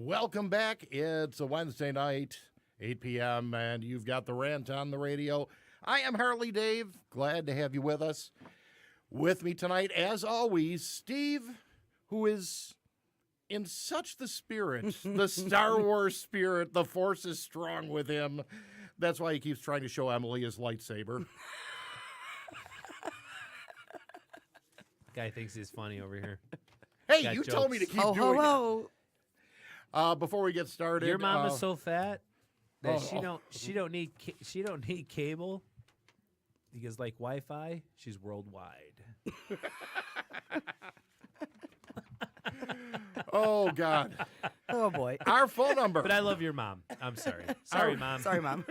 Welcome back. It's a Wednesday night, 8 p.m., and you've got the Rant on the radio. I am Harley Dave. Glad to have you with us. With me tonight, as always, Steve, who is in such the spirit, the Star Wars spirit. The Force is strong with him. That's why he keeps trying to show Emily his lightsaber. Guy thinks he's funny over here. Hey, Got you jokes. told me to keep doing it. Before we get started, Your mom is so fat that Oh. she don't need cable because like Wi-Fi, she's worldwide. Oh, God. Oh, boy. Our phone number. But I love your mom. I'm sorry. Sorry, mom. Sorry, Mom.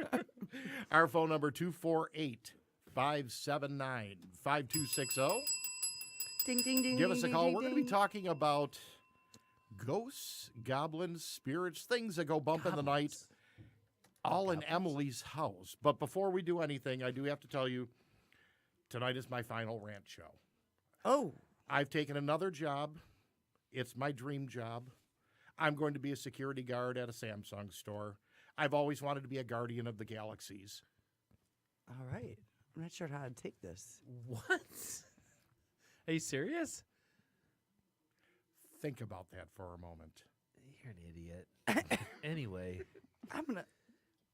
Our phone number, 248-579-5260. Ding, ding, ding. Give us a ding, call. ding, We're going to ding. be talking about ghosts, goblins, spirits, things that go bump in the night, all in Emily's house. But before we do anything, I do have to tell you, tonight is my final rant show. Oh, I've taken another job. It's my dream job. I'm going to be a security guard at a Samsung store. I've always wanted to be a guardian of the galaxies. all right. I'm not sure how to take this. What? Are you serious? Think about that for a moment. You're an idiot. Anyway, I'm going to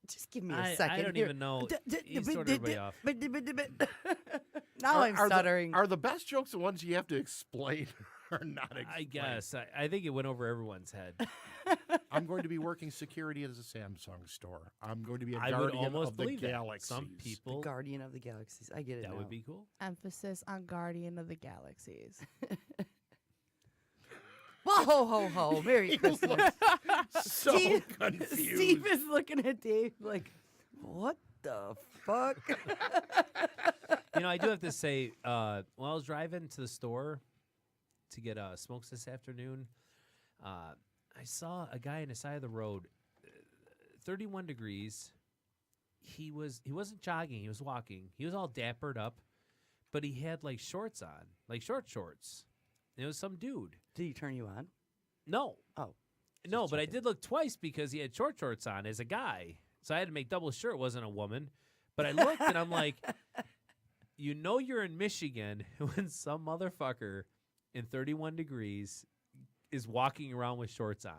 just give me a I second. don't here. even know. You started everybody off. Now I'm stuttering. Are the best jokes the ones you have to explain or not explain? I guess. I think it went over everyone's head. I'm going to be working security at a Samsung store. I'm going to be a I would guardian almost of the believe that. galaxies. Some people, Guardian of the Galaxies. I get it that now. would be cool. Emphasis on Guardian of the Galaxies. Whoa, ho, ho, ho. Merry Christmas. So Steve- confused. Steve is looking at Dave like, what the fuck? I do have to say, while I was driving to the store to get smokes this afternoon, I saw a guy on the side of the road, 31 degrees. He wasn't jogging, he was walking. He was all dappered up, but he had like shorts on, like short shorts. And it was some dude. Did he turn you on? No. Oh. No, but I did look twice because he had short shorts on as a guy. So I had to make double sure it wasn't a woman. But I looked and I'm like, you're in Michigan when some motherfucker in 31 degrees is walking around with shorts on.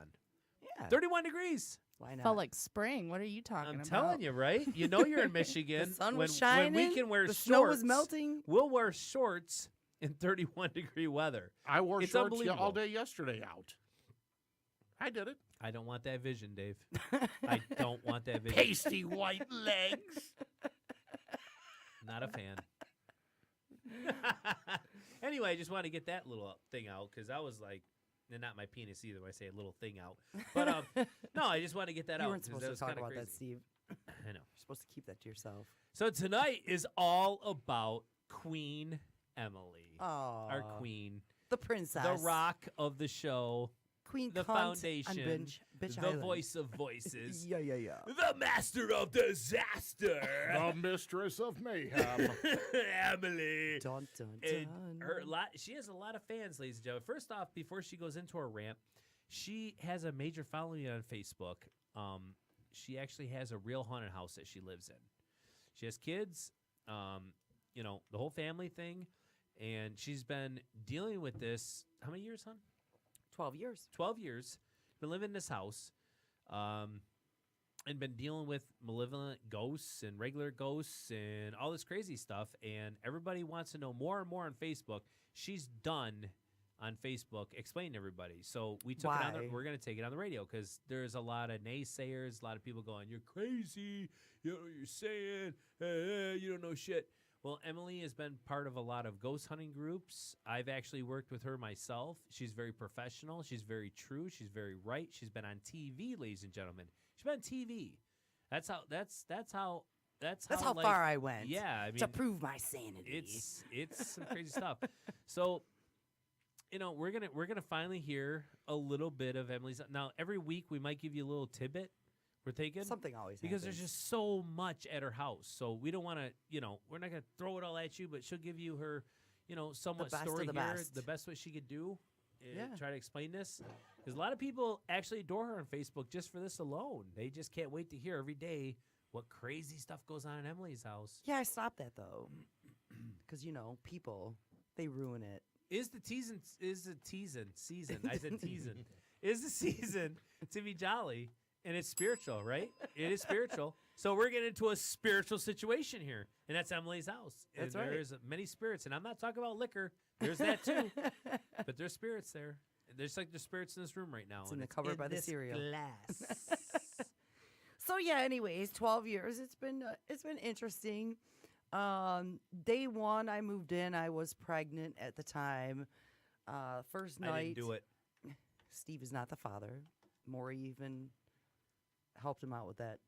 Yeah. 31 degrees. Why not? Felt like spring. What are you talking I'm about? telling you, right? You're in Michigan. The sun when, was shining. When we can wear the shorts. snow was melting. We'll wear shorts in 31-degree weather. I wore It's shorts unbelievable. all day yesterday out. I did it. I don't want that vision, Dave. I don't want that vision. Pasty white legs. Not a fan. Anyway, I just want to get that little thing out because I was like, and not my penis either when I say a little thing out. But no, I just want to get that You out. weren't 'cause supposed to was talk kinda about that, crazy. Steve. I know. You're supposed to keep that to yourself. So tonight is all about Queen Emily. Oh, Our queen. the princess, The rock of the show. queen, The cunt on foundation. bitch the Island. voice of voices. Yeah, yeah, yeah. The master of disaster. The mistress of mayhem. Emily. Dun, dun, And dun. she has a lot of fans, ladies and gentlemen. First off, before she goes into her rant, she has a major following on Facebook. She actually has a real haunted house that she lives in. She has kids, the whole family thing, and she's been dealing with this. How many years, hon? 12 years. 12 years. Been living in this house, and been dealing with malevolent ghosts and regular ghosts and all this crazy stuff. And everybody wants to know more and more on Facebook. She's done on Facebook explaining to everybody. So we took it on Why? we're going to take it on the radio because there's a lot of naysayers, a lot of people going, "You're crazy. You know what you're saying. You don't know shit." Well, Emily has been part of a lot of ghost hunting groups. I've actually worked with her myself. She's very professional. She's very true. She's very right. She's been on TV, ladies and gentlemen. She's been on TV. That's how That's how like, far I went. Yeah, I mean, to prove my sanity. it's some crazy stuff. So, we're gonna finally hear a little bit of Emily's. Now, every week we might give you a little tidbit. We're thinking Something always because happens. there's just so much at her house. So we don't want to, we're not gonna throw it all at you, but she'll give you her, somewhat The best of story the here, best. the best what she could do. try to explain this? Because a lot of people actually adore her on Facebook just for this alone. They just can't wait to hear every day what crazy stuff goes on in Emily's house. Yeah, I stopped that though, because people they ruin it. Is the season? I said teasin. Is the season to be jolly, and it's spiritual, right? It is spiritual. So we're getting into a spiritual situation here, and that's Emily's house. That's and right. There's many spirits, and I'm not talking about liquor. There's that too, but there's spirits there. There's spirits in this room right now. It's and in the cupboard by the this cereal. glass. So yeah, anyways, 12 years. It's been interesting. Day one, I moved in. I was pregnant at the time. First night, I didn't do it. Steve is not the father. Maury even helped him out with that.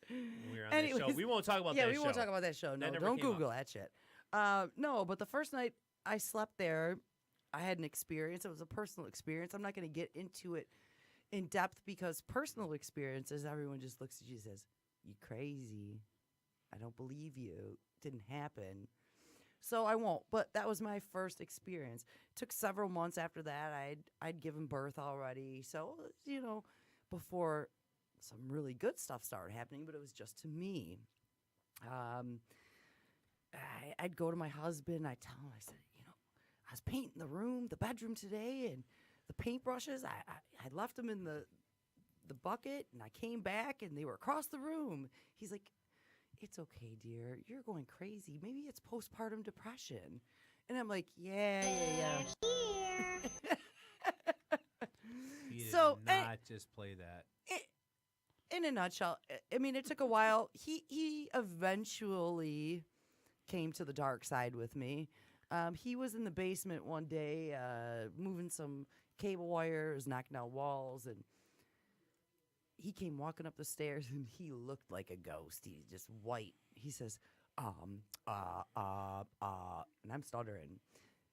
We're on that show. We won't talk about that show. Yeah, we won't talk about that show. No, never don't came Google that shit. No, but the first night I slept there, I had an experience. It was a personal experience. I'm not going to get into it in depth because personal experiences, everyone just looks at you and says, "You crazy. I don't believe you. Didn't happen." So I won't. But that was my first experience. Took several months after that. I'd given birth already. So, before some really good stuff started happening, but it was just to me. I'd go to my husband. I'd tell him, I said, I was painting the bedroom today, and the paintbrushes, I left them in the bucket, and I came back, and they were across the room. He's like, "It's okay, dear. You're going crazy. Maybe it's postpartum depression." And I'm like, yeah. He did So, not just play that. In a nutshell, I mean, it took a while. He eventually came to the dark side with me. He was in the basement one day, moving some cable wires, knocking out walls, and he came walking up the stairs, and he looked like a ghost. He's just white. He says, and I'm stuttering.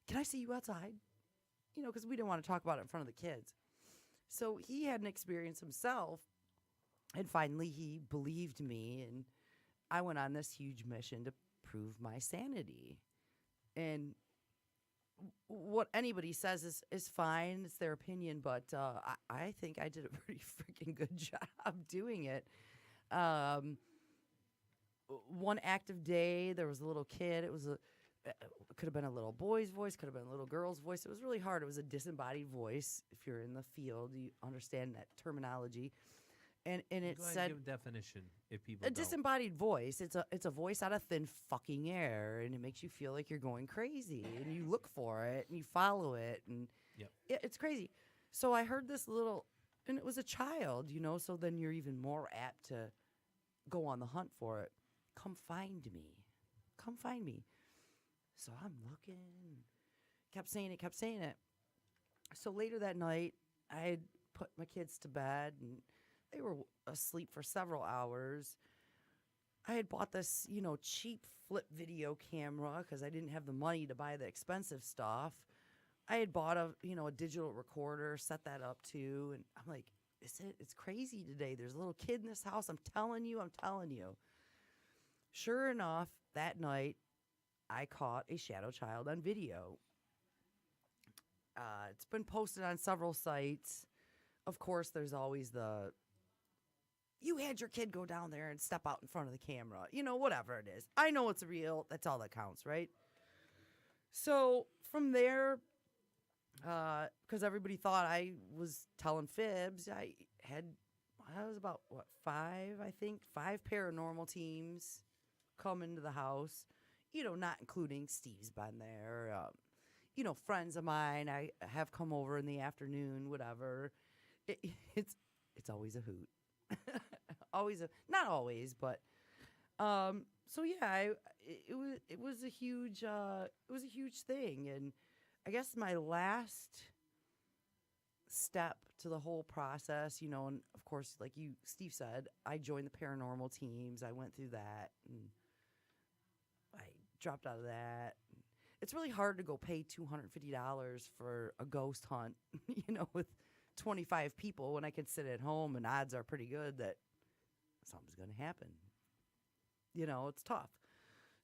"Can I see you outside?" Because we didn't want to talk about it in front of the kids. So he had an experience himself, and finally he believed me, and I went on this huge mission to prove my sanity. And what anybody says is fine. It's their opinion, but I think I did a pretty freaking good job doing it. One active day, there was a little kid. It could have been a little boy's voice, could have been a little girl's voice. It was really hard. It was a disembodied voice. If you're in the field, you understand that terminology. And it Go ahead and said give a definition if people a don't. disembodied voice. It's a voice out of thin fucking air, and it makes you feel like you're going crazy, and you look for it and you follow it, and Yep. it's crazy. So I heard this little, and it was a child, so then you're even more apt to go on the hunt for it. Come find me. Come find me. So I'm looking, kept saying it. So later that night, I had put my kids to bed, and they were asleep for several hours. I had bought this, cheap flip video camera because I didn't have the money to buy the expensive stuff. I had bought a digital recorder, set that up too, and I'm like, it's crazy today. There's a little kid in this house. I'm telling you. Sure enough, that night, I caught a shadow child on video. It's been posted on several sites. Of course, there's always you had your kid go down there and step out in front of the camera. Whatever it is. I know it's real. That's all that counts, right? So from there, because everybody thought I was telling fibs, I was about, 5 paranormal teams come into the house, not including Steve's been there. Friends of mine I have come over in the afternoon, whatever. It's always a hoot. Not always, but so yeah, it was a huge thing, and I guess my last step to the whole process, and of course, like Steve said, I joined the paranormal teams. I went through that, and I dropped out of that. It's really hard to go pay $250 for a ghost hunt, with 25 people when I can sit at home, and odds are pretty good that something's going to happen. It's tough.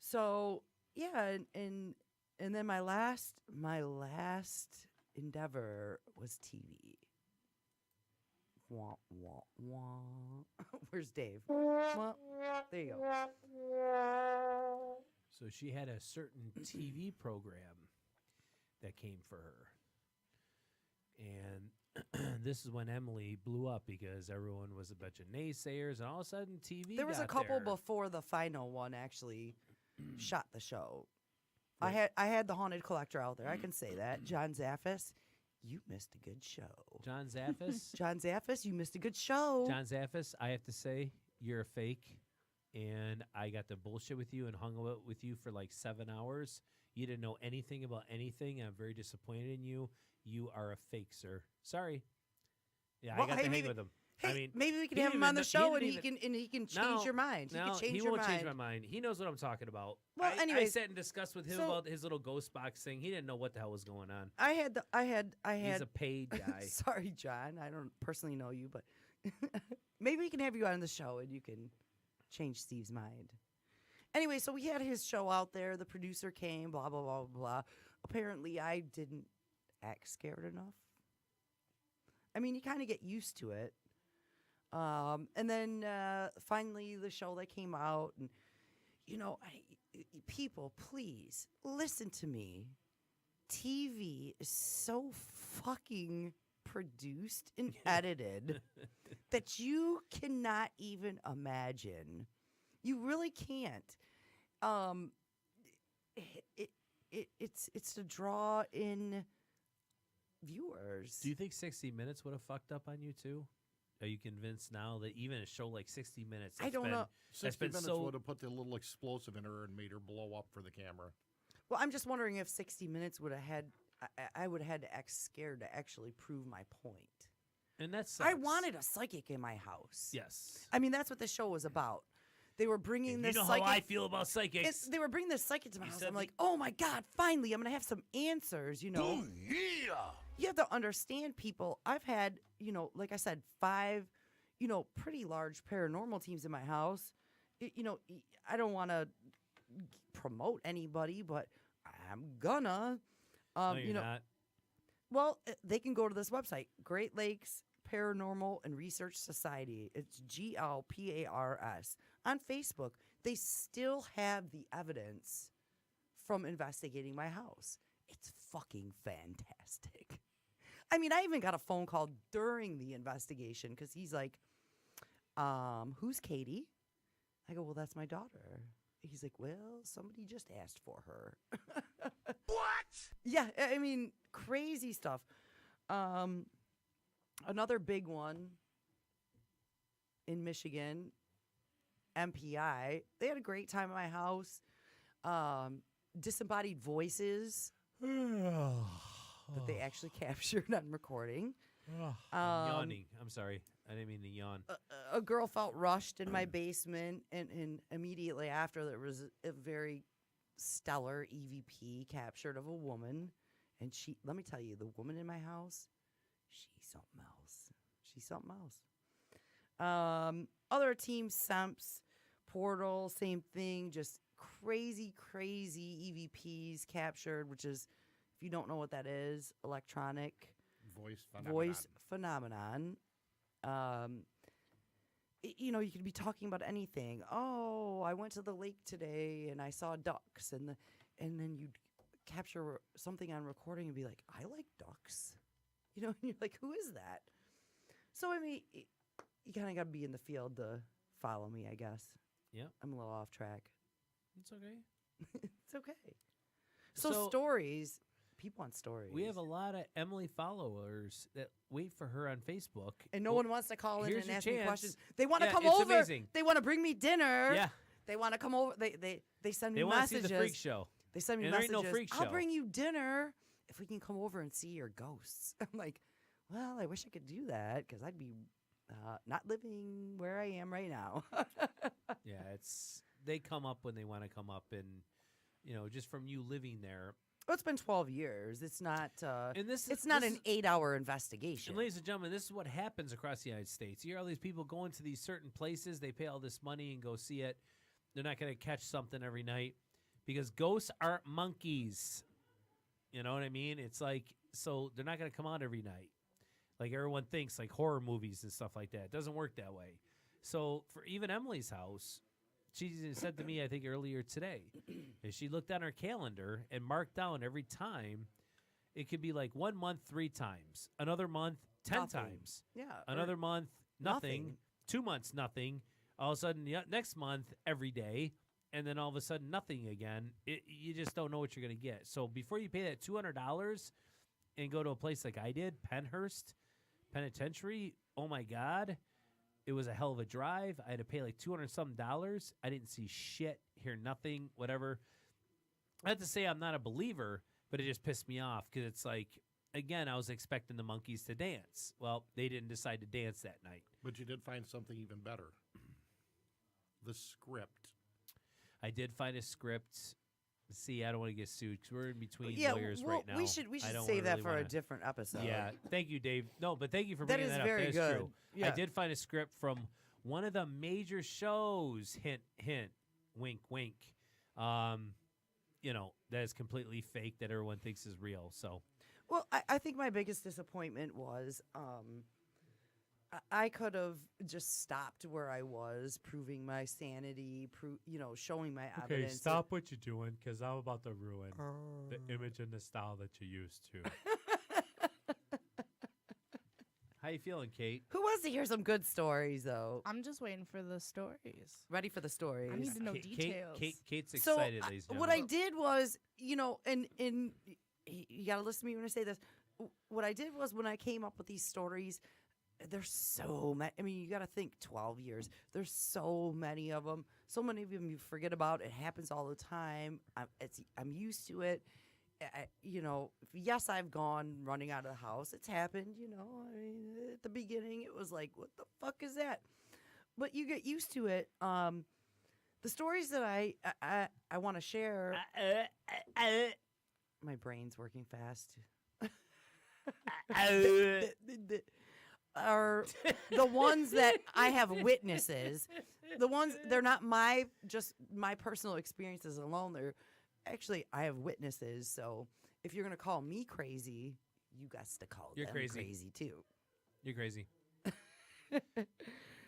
So, yeah, and And then my last endeavor was TV. Wah, wah, wah. Where's Dave? Well, there you go. So she had a certain TV program that came for her. And this is when Emily blew up because everyone was a bunch of naysayers, and all of a sudden TV There was a got couple there. before the final one actually shot the show. Right. I had the Haunted Collector out there. I can say that. John Zaffis, you missed a good show. John Zaffis. John Zaffis, you missed a good show. John Zaffis, I have to say, you're a fake. And I got to bullshit with you and hung out with you for like 7 hours. You didn't know anything about anything. I'm very disappointed in you. You are a fake, sir. Sorry. Yeah, Well, I got hey, to hang maybe- with him. Hey, I mean, maybe we can he have didn't him on even the know- show and didn't he can change No, your mind. no, he can change he your won't mind. change my mind. He knows what I'm talking about. Well, I anyways, sat and discussed with him so- about his little ghost box thing. He didn't know what the hell was going on. I had He's a paid guy. Sorry, John. I don't personally know you, but maybe we can have you on the show and you can change Steve's mind. Anyway, so we had his show out there. The producer came, blah, blah, blah, blah. Apparently, I didn't act scared enough. I mean, you kind of get used to it. And then finally, the show that came out. And, people, please listen to me. TV is so fucking produced and edited that you cannot even imagine. You really can't. It's to draw in viewers. Do you think 60 Minutes would have fucked up on you too? Are you convinced now that even a show like 60 Minutes, I don't know. 60 been minutes so- would have put the little explosive in her and made her blow up for the camera. Well, I'm just wondering if 60 Minutes would have had. I would have had to act scared to actually prove my point. And that's I wanted a psychic in my house. Yes. I mean, that's what the show was about. They were bringing And this you know psychic. how I feel about psychics. They were bringing this psychic to my You house. said I'm the- like, oh my God, finally, I'm going to have some answers, Yeah. You have to understand, people. I've had, like I said, 5, pretty large paranormal teams in my house. I don't want to promote anybody, but I'm gonna. No, you're not. Well, they can go to this website, Great Lakes Paranormal and Research Society. It's GLPARS. On Facebook, they still have the evidence from investigating my house. It's fucking fantastic. I mean, I even got a phone call during the investigation because he's like, who's Katie? I go, well, that's my daughter. He's like, well, somebody just asked for her. What? Yeah, I mean, crazy stuff. Another big one in Michigan, MPI. They had a great time at my house. Disembodied voices that they actually captured on recording. I'm yawning. I'm sorry. I didn't mean to yawn. A girl felt rushed in my basement, and immediately after, there was a very stellar EVP captured of a woman. And let me tell you, the woman in my house, she's something else. She's something else. Other teams, Semps, Portal, same thing, just crazy EVPs captured, which is, if you don't know what that is, electronic voice phenomenon. You could be talking about anything. Oh, I went to the lake today and I saw ducks, and then you'd capture something on recording and be like, I like ducks. And you're like, who is that? So I mean, you kind of got to be in the field to follow me, I guess. Yeah. I'm a little off track. It's okay. It's okay. So stories. People want stories. We have a lot of Emily followers that wait for her on Facebook. And no one wants to call in here's and your ask me chance. questions. They want to Yeah, come it's over. amazing. They want to bring me dinner. Yeah. They want to come over. They send me They want to messages. see the freak show. They send me And there ain't messages. no freak I'll show. bring you dinner if we can come over and see your ghosts. I'm like, well, I wish I could do that because I'd be not living where I am right now. Yeah, they come up when they want to come up, and just from you living there. Well, it's been 12 years. It's not. And It's not an 8-hour investigation. And ladies and gentlemen, this is what happens across the United States. You hear all these people going to these certain places. They pay all this money and go see it. They're not going to catch something every night because ghosts aren't monkeys. You know what I mean? It's like, so they're not going to come out every night. Like everyone thinks, like horror movies and stuff like that. It doesn't work that way. So for even Emily's house, she said to me, I think earlier today, is she looked on her calendar and marked down every time. It could be like 1 month, 3 times. Another month, 10 Nothing. times. Yeah. Another month, nothing. nothing. 2 months, nothing. All of a sudden, next month, every day. And then all of a sudden, nothing again. You just don't know what you're going to get. So before you pay that $200 and go to a place like I did, Penhurst Penitentiary, oh my God, it was a hell of a drive. I had to pay like $200-something. I didn't see shit, hear nothing, whatever. I have to say I'm not a believer, but it just pissed me off because it's like, again, I was expecting the monkeys to dance. Well, they didn't decide to dance that night. But you did find something even better. The script. I did find a script. See, I don't want to get sued because we're in between Yeah, lawyers well, right now. we should I don't save that really for a wanna- different episode. Yeah, thank you, Dave. No, but thank you for That bringing is that very up. That's good. true. I Yeah. did find a script from one of the major shows. Hint, hint, wink, wink. That is completely fake that everyone thinks is real. So Well, I think my biggest disappointment was I could have just stopped where I was, proving my sanity, showing my evidence. what you're doing because I'm about to ruin the image and the style that you used to. How you feeling, Kate? Who wants to hear some good stories, though? I'm just waiting for the stories. Ready for the stories. I need to know Kate- details. Kate's So excited, ladies and what gentlemen. I did was, and you got to listen to me when I say this. What I did was when I came up with these stories, there's so many. I mean, you got to think 12 years. There's so many of them. So many of them you forget about. It happens all the time. I'm used to it. Yes, I've gone running out of the house. It's happened, I mean, at the beginning, it was like, what the fuck is that? But you get used to it. The stories that I want to share, my brain's working fast. Are the ones that I have witnesses. They're not my personal experiences alone. They're actually, I have witnesses. So if you're going to call me crazy, you got to call You're them crazy. crazy too. You're crazy.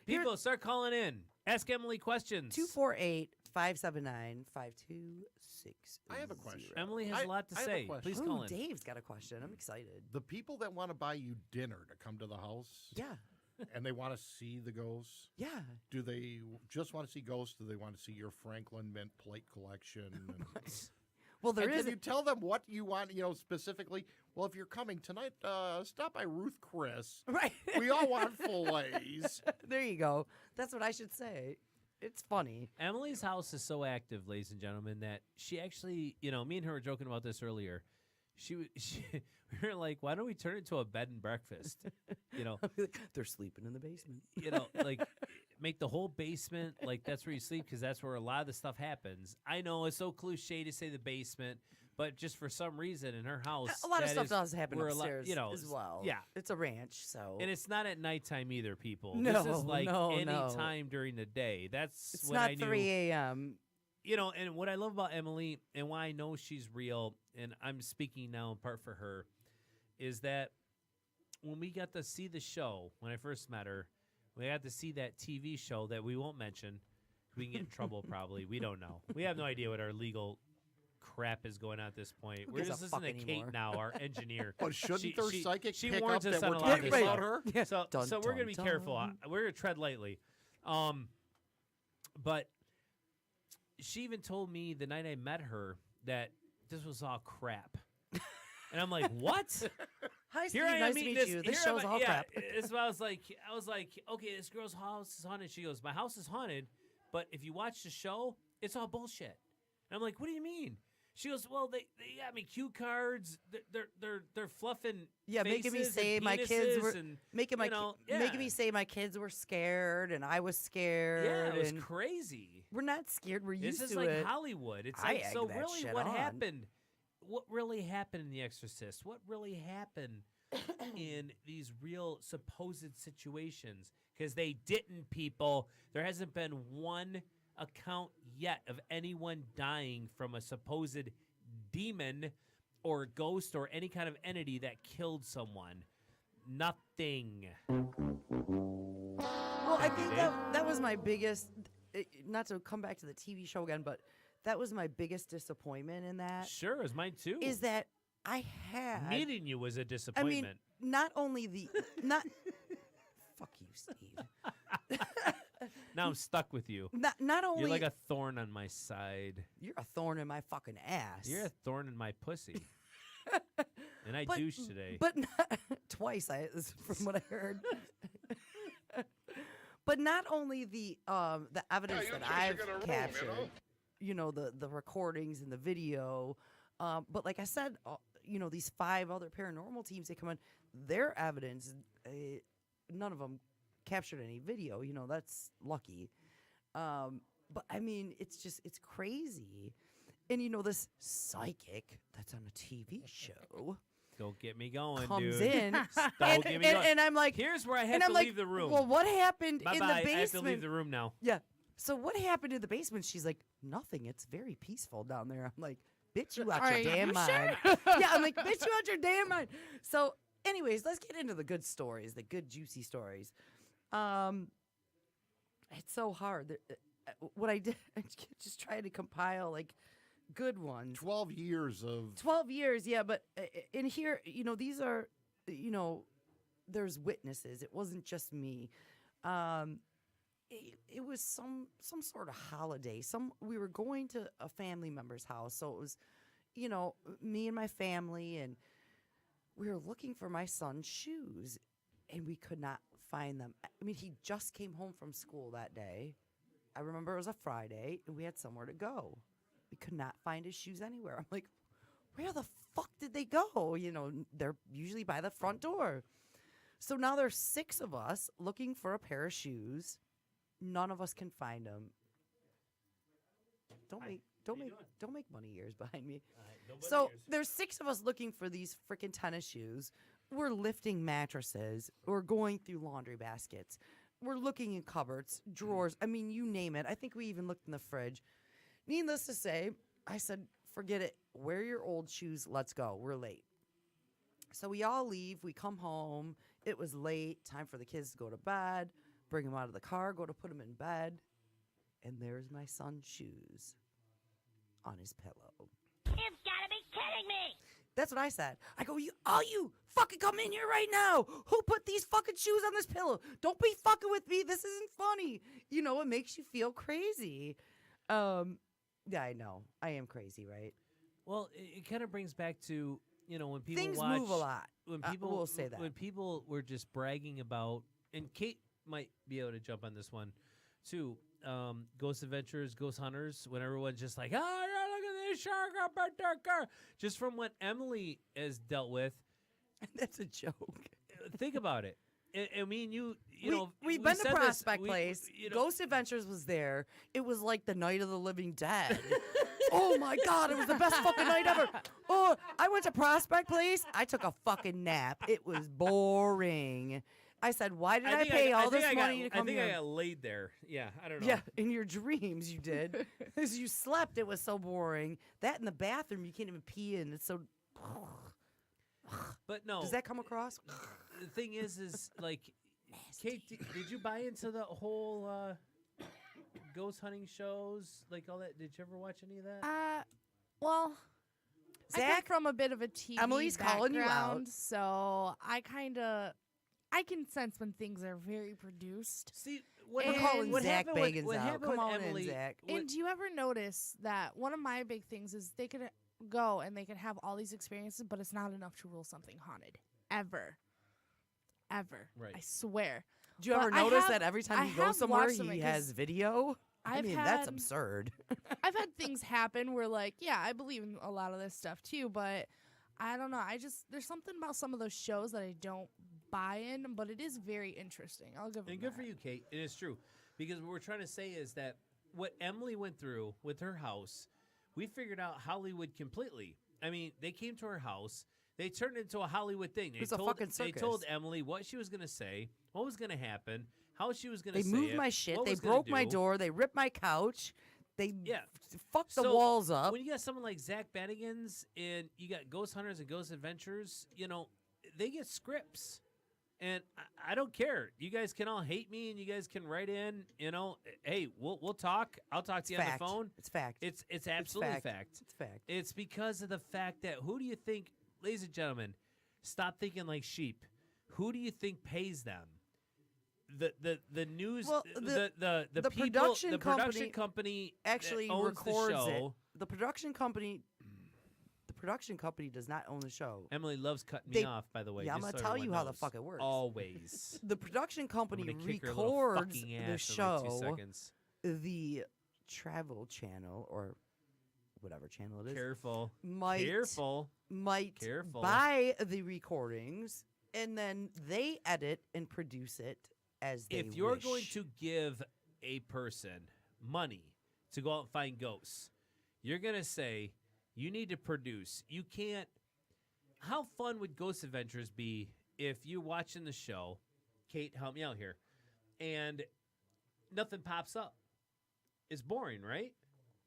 People, start calling in. Ask Emily questions. 248-579-5260. I have a question. Emily has a lot to I have a say. question. Please Ooh, call in. Dave's got a question. I'm excited. The people that want to buy you dinner to come to the house Yeah. and they want to see the ghosts, Yeah. do they just want to see ghosts? Do they want to see your Franklin Mint plate collection? And, Well, there and is. can you tell them what you want, specifically? Well, if you're coming tonight, stop by Ruth Chris. Right. We all want fillets. There you go. That's what I should say. It's funny. Emily's house is so active, ladies and gentlemen, that she actually, me and her were joking about this earlier. We were like, why don't we turn it into a bed and breakfast? They're sleeping in the basement. Like make the whole basement like that's where you sleep because that's where a lot of the stuff happens. I know it's so cliche to say the basement, but just for some reason in her house, A lot of that stuff is does happen where upstairs as well. Yeah. It's a ranch, so. And it's not at nighttime either, people. No, this is like no, any no. time during the day. That's It's when not I knew. 3 a.m. And what I love about Emily and why I know she's real, and I'm speaking now in part for her, is that when we got to see the show, when I first met her, we got to see that TV show that we won't mention. We can get in trouble probably. We don't know. We have no idea what our legal crap is going on at this point. Who We're gives a just listening fuck to anymore? Kate now, our engineer. But shouldn't She- their she- psychic she pick warns up us that on we're a lot of talking this about stuff. her? So, Dun, so we're gonna be dun, careful. dun. We're gonna tread lightly. But she even told me the night I met her that this was all crap. And I'm like, what? Hi, Steve. Here I am Nice to eating meet you. This here show's am I- all yeah, crap. It's what I was like, okay, this girl's house is haunted. She goes, my house is haunted, but if you watch the show, it's all bullshit. And I'm like, what do you mean? She goes, well, they got me cue cards. They're fluffing. Yeah, making me faces say and my kids penises were and, making my making me yeah. say my kids were scared and I was scared. Yeah, it was and crazy. we're not scared. We're This used is to like it. Hollywood. It's I like, egg so that really shit what on. happened? What really happened in The Exorcist? What really happened in these real supposed situations? Because they didn't, people. There hasn't been one account yet of anyone dying from a supposed demon or a ghost or any kind of entity that killed someone. Nothing. Well, I think that was my biggest, not to come back to the TV show again, but that was my biggest disappointment in that. Sure, it was mine too. Is that I had. Meeting you was a I disappointment. mean, not only the. Not. Fuck you, Steve. Now I'm stuck with you. Not only. You're like a thorn on my side. You're a thorn in my fucking ass. You're a thorn in my pussy. And I But- douche today. But not, twice, from what I heard. But not only the evidence that I've captured, the recordings and the video, but like I said, these 5 other paranormal teams, they come in, their evidence, none of them captured any video. That's lucky. But I mean, it's crazy. And this psychic that's on a TV show Don't get me going, comes dude. in, Don't get me going. and I'm like, Here's where I have and to I'm like, leave the room. well, what happened Bye-bye. in the I have to basement? leave the room now. Yeah. So what happened in the basement? She's like, nothing. It's very peaceful down there. I'm like, bitch, you out Are your damn you mind. sure? Yeah, I'm like, bitch, you out your damn mind. So, anyways, let's get into the good stories, the good juicy stories. It's so hard. What I did, I just tried to compile like good ones. 12 years of 12 years, yeah, but in here, these are, there's witnesses. It wasn't just me. It was some sort of holiday. We were going to a family member's house, so it was, me and my family, and we were looking for my son's shoes, and we could not find them. I mean, he just came home from school that day. I remember it was a Friday, and we had somewhere to go. We could not find his shoes anywhere. I'm like, where the fuck did they go? They're usually by the front door. So now there's 6 of us looking for a pair of shoes. None of us can find them. Don't make money ears behind me. So there's 6 of us looking for these freaking tennis shoes. We're lifting mattresses. We're going through laundry baskets. We're looking in cupboards, drawers. I mean, you name it. I think we even looked in the fridge. Needless to say, I said, forget it. Wear your old shoes. Let's go. We're late. So we all leave. We come home. It was late. Time for the kids to go to bed. Bring them out of the car. Go to put them in bed. And there's my son's shoes on his pillow. You've got to be kidding me! That's what I said. I go, you fucking come in here right now. Who put these fucking shoes on this pillow? Don't be fucking with me. This isn't funny. It makes you feel crazy. Yeah, I know. I am crazy, right? Well, it kind of brings back to, when people Things watch, move a lot. When people will say that. When people were just bragging about, and Kate might be able to jump on this one too. Ghost Adventures, Ghost Hunters, when everyone's just like, oh, yeah, look at this shark up at that car. Just from what Emily has dealt with. That's a joke. Think about it. I mean, we've been to Prospect Place. Ghost Adventures was there. It was like the Night of the Living Dead. Oh my God, it was the best fucking night ever. Oh, I went to Prospect Place. I took a fucking nap. It was boring. I said, why did I pay all this money to come here? I think I got laid there. Yeah, I don't know. Yeah, in your dreams you did. As you slept, it was so boring. That in the bathroom, you can't even pee in. It's so... But no. Does that come across? The thing is like, Kate, did you buy into the whole ghost hunting shows, like all that? Did you ever watch any of that? Well, I come Zach, from a bit of a TV Emily's calling you out. background, so I can sense when things are very produced. See, We're And calling what Zach happened with- Bagans what out. happened Come with on Emily, in, Zach. And do you ever notice that one of my big things is they could go and they could have all these experiences, but it's not enough to rule something haunted. Ever. Right. I swear. Do you But ever I notice have- that every time I you go have somewhere, watched them he because has video? I I've mean, that's had- absurd. I've had things happen where, like, yeah, I believe in a lot of this stuff too, but I don't know. There's something about some of those shows that I don't buy in, but it is very interesting. I'll give it. And good for you, Kate. It is true. Because what we're trying to say is that what Emily went through with her house, we figured out Hollywood completely. I mean, they came to her house. They turned it into a Hollywood thing. It was a fucking They circus. told Emily what she was going to say, what was going to happen, how she was going to They say moved it, my shit. what They was gonna broke my do. door. They ripped my couch. They Yeah. fuck the So, walls up. When you got someone like Zach Bennigan's and you got Ghost Hunters and Ghost Adventures, they get scripts. And I don't care. You guys can all hate me and you guys can write in, hey, we'll talk. I'll talk to you fact. on the phone. It's fact. It's absolutely fact. It's fact. It's because of the fact that who do you think, ladies and gentlemen, stop thinking like sheep. Who do you think pays them? The news, Well, the the people, production the company production company actually that owns records the it. show. The production company does not own the show. Emily loves cutting They- me off, by the way. Yeah, I'm just gonna so tell you everyone how the knows. fuck it works. Always. The production company I'm gonna kick her little records fucking the ass in like 2 show, seconds. the Travel Channel or whatever channel it is. Careful. might Careful. Careful. buy the recordings and then they edit and produce it as they If you're wish. going to give a person money to go out and find ghosts, you're going to say, you need to produce. You can't. How fun would Ghost Adventures be if you're watching the show? Kate, help me out here. And nothing pops up. It's boring, right?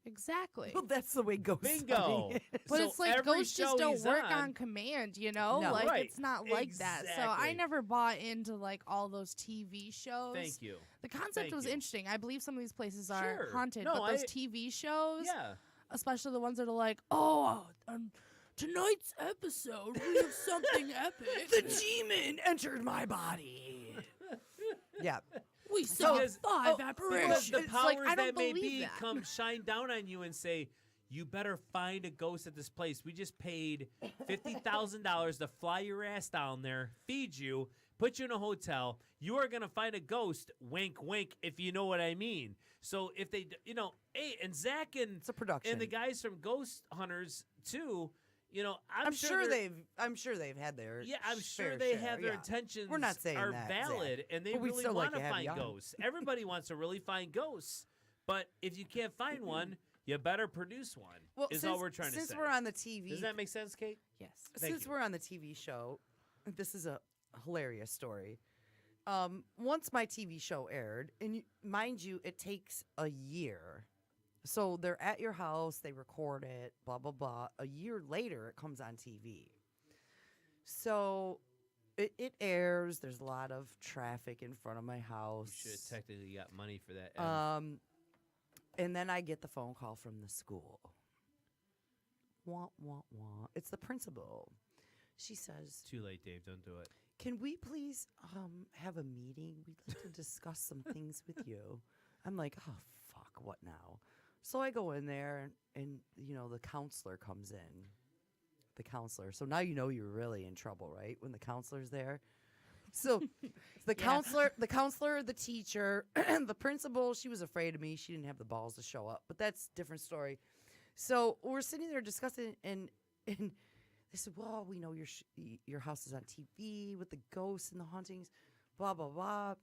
Exactly. Well, that's the way ghost Bingo. hunting is. But So it's like every ghosts just show don't he's work on- on command, you know? No. Like Right. it's not like that. So I Exactly. never bought into like all those TV shows. Thank you. The concept Thank was you. interesting. I believe some of these places are Sure. haunted, No, but those I- TV shows, Yeah. especially the ones that are like, oh, tonight's episode we have something epic. The demon entered my body. Yeah. We saw Because- 5 Because apparitions. the It's powers like, I don't that may believe be that. come shine down on you and say, you better find a ghost at this place. We just paid $50,000 to fly your ass down there, feed you, put you in a hotel. You are going to find a ghost, wink, wink, if you know what I mean. So if they, hey, and Zach and, It's a production. and the guys from Ghost Hunters, too, I'm sure they're- they've had their Yeah, I'm sure fair they share, have their yeah. intentions We're not saying are that, valid, Zach. and they But we'd really still like want to to have find you on. ghosts. Everybody wants to really find ghosts, but if you can't find one, you better produce one. Well, is since, all we're trying to since say. we're on the TV, Does that make sense, Kate? Yes. Thank since you. we're on the TV show, this is a hilarious story. Once my TV show aired, and mind you, it takes a year. So they're at your house, they record it, blah, blah, blah. A year later, it comes on TV. So it airs. There's a lot of traffic in front of my You house. should have technically got money for that. Em. And then I get the phone call from the school. Wah, wah, wah. It's the principal. She says, Too late, Dave. Don't do it. can we please have a meeting? We'd like to discuss some things with you. I'm like, oh, fuck, what now? So I go in there, and the counselor comes in. The counselor. So now you know you're really in trouble, right? When the counselor's there. So the counselor, the teacher, the principal, she was afraid of me. She didn't have the balls to show up. But that's a different story. So we're sitting there discussing, and they said, well, we know your house is on TV with the ghosts and the hauntings, blah, blah, blah.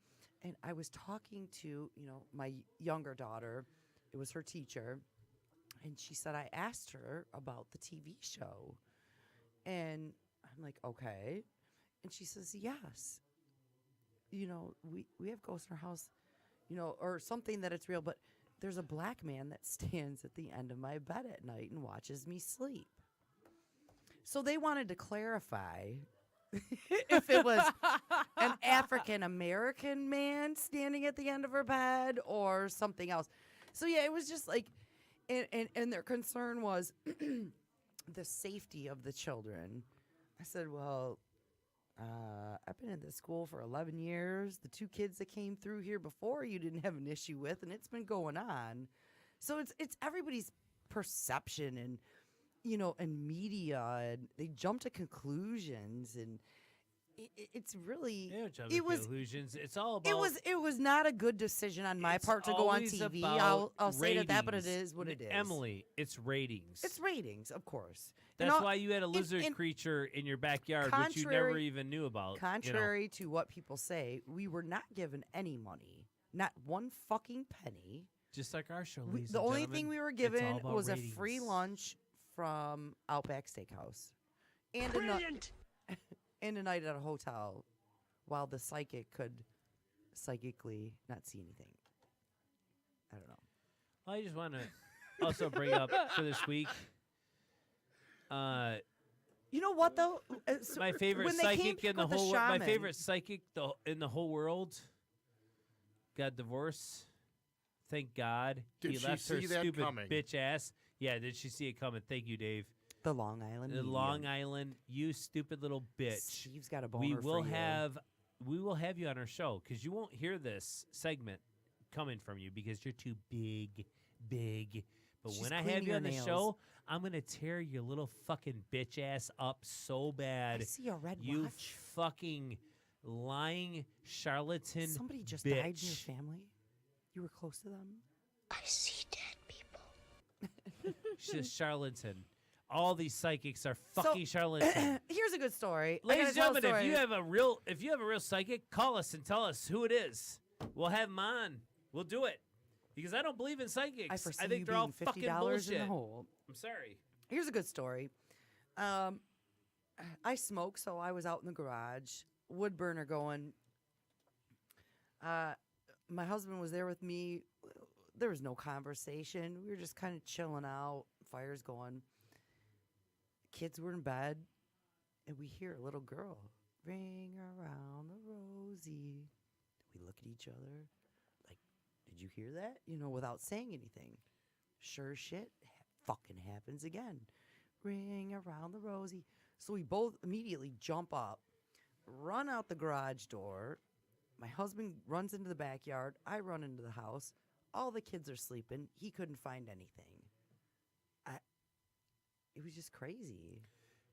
And I was talking to, my younger daughter. It was her teacher. And she said, I asked her about the TV show. And I'm like, okay. And she says, yes. We have ghosts in our house, or something that it's real. But there's a black man that stands at the end of my bed at night and watches me sleep. So they wanted to clarify if it was an African American man standing at the end of her bed or something else. So yeah, it was just like, and their concern was the safety of the children. I said, well, I've been in this school for 11 years. The 2 kids that came through here before you didn't have an issue with, and it's been going on. So it's everybody's perception and and media, and they jump to conclusions, and it's really They don't jump it to was conclusions. It's all about. it was not a good decision on my It's part to go on always TV. about I'll say to that, but it ratings. is what it is. Emily, it's ratings. It's ratings, of course. And That's all- why you had a lizard and creature in your backyard, which you never contrary- even knew about. Contrary to what people say, we were not given any money, not one fucking penny. Just like our show. We, ladies the and only gentlemen, thing we were it's all given about was ratings. a free lunch from Outback Steakhouse, and a night at a hotel, while the psychic could psychically not see anything. I don't know. I just want to also bring up for this week. You know what though? My favorite when they came psychic in the with whole world. My shaman- favorite psychic in the whole world got divorced. Thank God. Did he she left her see that stupid coming? bitch ass. Yeah, did she see it coming? Thank you, Dave. The Long Island. The medium. Long Island, you stupid little bitch. Steve's got a boner We for will you. have you on our show because you won't hear this segment coming from you because you're too big. But She's when I have cleaning you her on the nails. show, I'm gonna tear your little fucking bitch ass up so bad. I see a red You watch. fucking lying charlatan. Somebody just bitch. died in your family. You were close to them. I see dead people. She's a charlatan. All these psychics are fucking charlatans. Here's a good story. I Ladies gotta and tell a gentlemen, if story. you have a real psychic, call us and tell us who it is. We'll have him on. We'll do it. Because I don't believe in psychics. I foresee think you they're all being fucking $50 bullshit. in the hole. I'm sorry. Here's a good story. I smoke, so I was out in the garage, wood burner going. My husband was there with me. There was no conversation. We were just kind of chilling out. Fire's going. Kids were in bed, and we hear a little girl ring around the rosy. We look at each other, like, did you hear that? Without saying anything. Sure shit, fucking happens again. Ring around the rosy. So we both immediately jump up, run out the garage door. My husband runs into the backyard. I run into the house. All the kids are sleeping. He couldn't find anything. It was just crazy.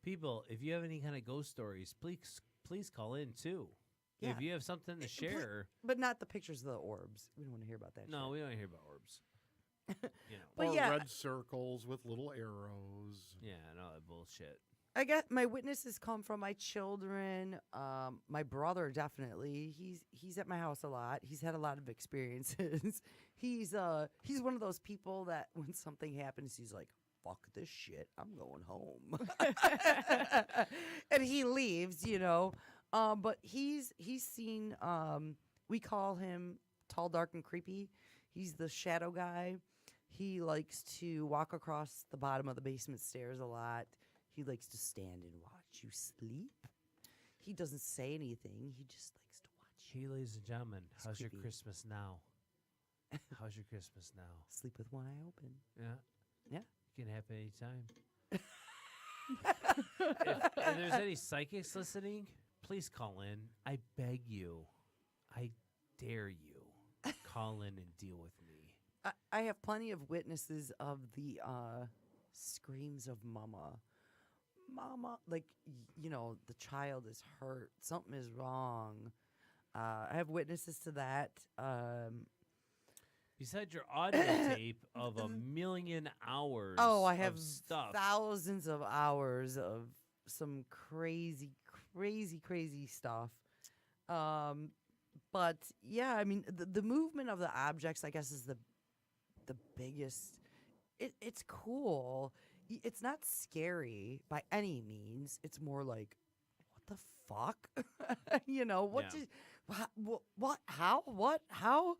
People, if you have any kind of ghost stories, please call in too. Yeah. If you have something to share. But not the pictures of the orbs. We don't want to hear about that No, shit. we don't hear about orbs. But or yeah, red circles with little arrows. Yeah, no, that bullshit. I got my witnesses come from my children. My brother definitely. He's at my house a lot. He's had a lot of experiences. He's one of those people that when something happens, he's like, "Fuck this shit, I'm going home," and he leaves. But he's seen. We call him tall, dark, and creepy. He's the shadow guy. He likes to walk across the bottom of the basement stairs a lot. He likes to stand and watch you sleep. He doesn't say anything. He just likes to watch you Hey, ladies and gentlemen, It's how's your creepy. Christmas now? How's your Christmas now? sleep with one eye open. Yeah. Yeah. It can happen anytime. If there's any psychics listening, please call in. I beg you. I dare you. Call in and deal with me. I have plenty of witnesses of the screams of mama. Mama, like, the child is hurt. Something is wrong. I have witnesses to that. Besides your audio tape of a million hours Oh, I have of stuff. thousands of hours of some crazy, crazy, crazy stuff. But yeah, I mean, the movement of the objects, I guess, is the biggest. It's cool. It's not scary by any means. It's more like, what the fuck? What? Yeah. What? How? What? How?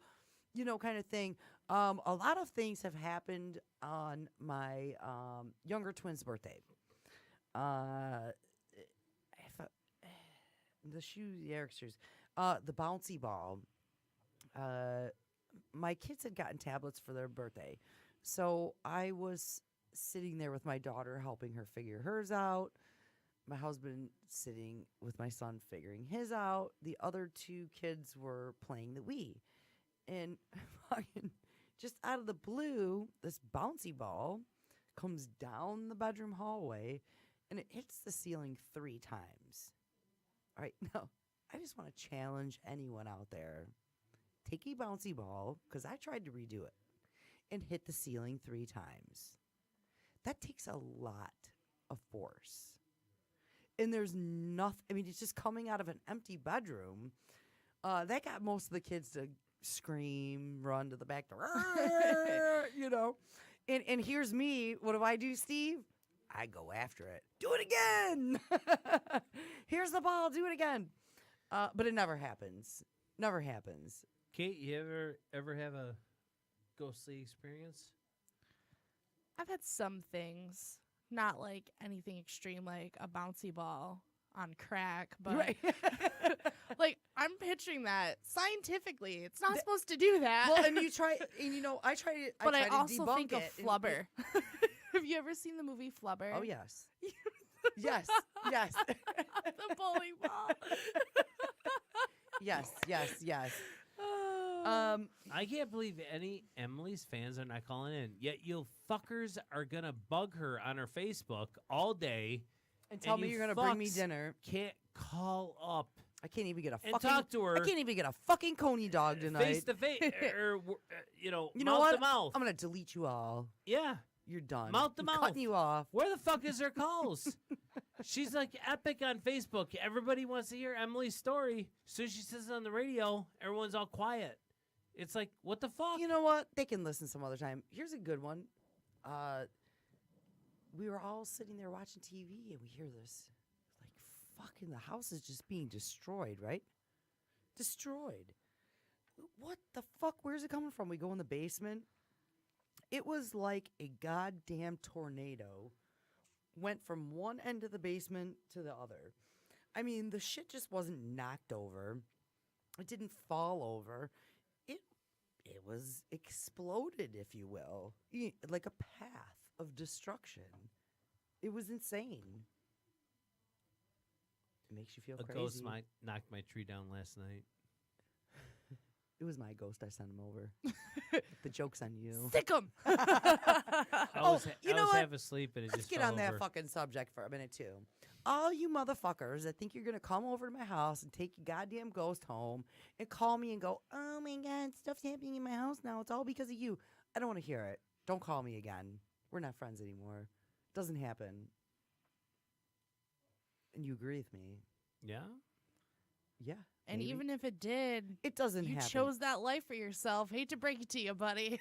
Kind of thing. A lot of things have happened on my younger twin's birthday. The shoes, the extras, the bouncy ball. My kids had gotten tablets for their birthday, so I was sitting there with my daughter helping her figure hers out. My husband sitting with my son figuring his out. The other two kids were playing the Wii. And fucking just out of the blue, this bouncy ball comes down the bedroom hallway and it hits the ceiling 3 times. All right, now, I just want to challenge anyone out there. Take a bouncy ball, because I tried to redo it, and hit the ceiling 3 times. That takes a lot of force. And there's nothing, I mean, it's just coming out of an empty bedroom. That got most of the kids to scream, run to the back door, And here's me. What do, Steve? I go after it. Do it again. Here's the ball. Do it again. But it never happens. Never happens. Kate, you ever have a ghostly experience? I've had some things, not like anything extreme, like a bouncy ball on crack, but Right. like I'm picturing that scientifically. It's not supposed to do that. Well, and you try, and I try to, but I try to also debunk think of it, and Flubber. Have you ever seen the movie Flubber? Oh yes, yes, yes, The bowling ball. yes, yes, yes. I can't believe any Emily's fans are not calling in. Yet you fuckers are gonna bug her on her Facebook all day And tell and me you you're gonna bring me fucks dinner. Can't call up I can't even get a and fucking. talk to her I can't even get a fucking coney dog tonight. face to face, or You know mouth what? to mouth. I'm gonna delete you all. Yeah. You're done. Mouth to I'm mouth. Cutting you off. Where the fuck is her calls? She's like epic on Facebook. Everybody wants to hear Emily's story. As soon as she says it on the radio, everyone's all quiet. It's like, what the fuck? You know what? They can listen some other time. Here's a good one. We were all sitting there watching TV, and we hear this, like, fucking the house is just being destroyed, right? Destroyed. What the fuck? Where's it coming from? We go in the basement. It was like a goddamn tornado went from one end of the basement to the other. I mean, the shit just wasn't knocked over. It didn't fall over. It was exploded, if you will, like a path of destruction. It was insane. It makes you feel A crazy. ghost knocked my tree down last night. It was my ghost. I sent him over. The joke's on you. Sick 'em. I was you know what? half asleep and it Let's just get fell on that over. fucking subject for a minute, too. All you motherfuckers that think you're going to come over to my house and take your goddamn ghost home and call me and go, oh my God, stuff's happening in my house now. It's all because of you. I don't want to hear it. Don't call me again. We're not friends anymore. Doesn't happen. And you agree with me. Yeah? Yeah. And maybe. even if it did, it doesn't you happen. chose that life for yourself. Hate to break it to you, buddy.